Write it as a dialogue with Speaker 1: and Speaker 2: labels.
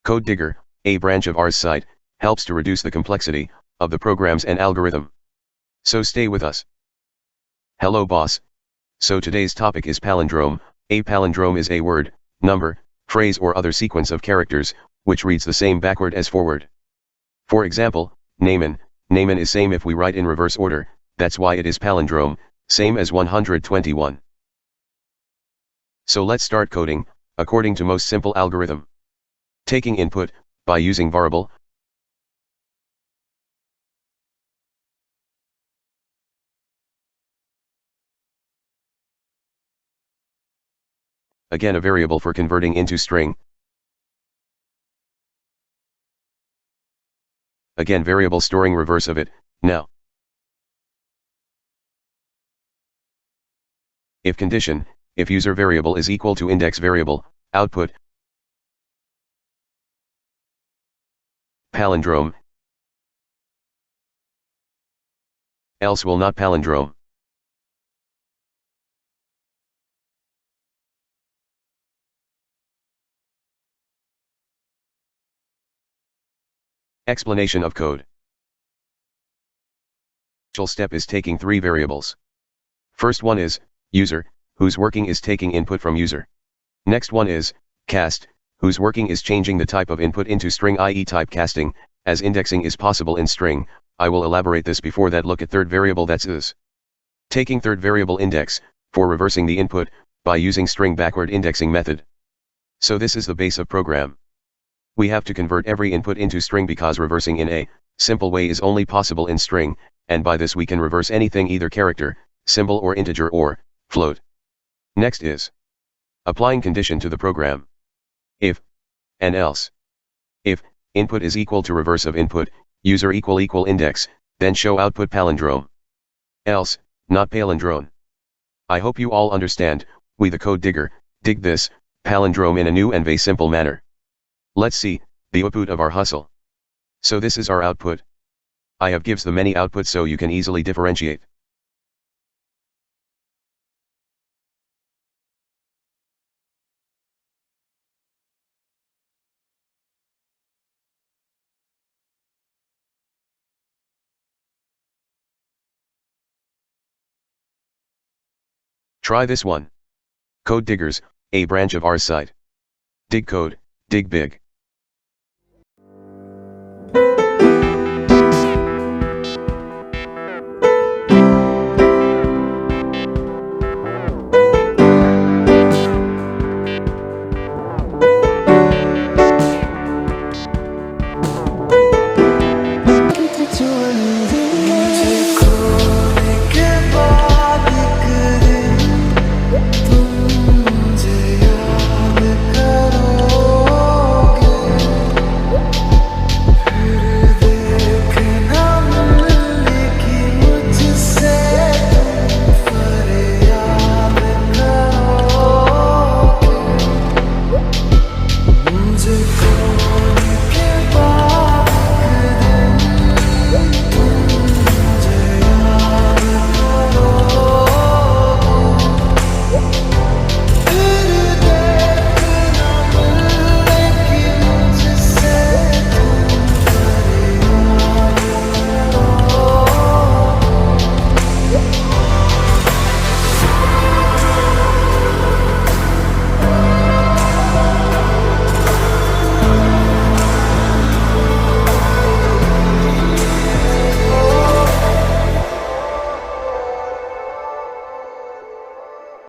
Speaker 1: CODIGGER, a branch of ARSSITE, helps to reduce the complexity of the programs and algorithm. So stay with us. Hello boss. So today's topic is palindrome. A palindrome is a word, number, phrase or other sequence of characters, which reads the same backward as forward. For example, Naaman is same if we write in reverse order, that's why it is palindrome, same as 121. So let's start coding, according to most simple algorithm. Taking input, by using variable. Again a variable for converting into string. Again variable storing reverse of it, now. If condition, if user variable is equal to index variable, output. Palindrome. Else will not palindrome. Explanation of code. Step is taking three variables. First one is user, whose working is taking input from user. Next one is cast, whose working is changing the type of input into string, i.e. type casting, as indexing is possible in string. I will elaborate this before that. Look at third variable, that's is. Taking third variable index, for reversing the input, by using string backward indexing method. So this is the base of program. We have to convert every input into string because reversing in a simple way is only possible in string, and by this we can reverse anything, either character, symbol or integer or float. Next is applying condition to the program. If and else. If input is equal to reverse of input, user equal index, then show output palindrome. Else, not palindrome. I hope you all understand. We the code digger dig this palindrome in a new and very simple manner. Let's see the output of our hustle. So this is our output. I have gives the many outputs so you can easily differentiate. Try this one. Code diggers, a branch of ARSSITE. Dig code, dig big.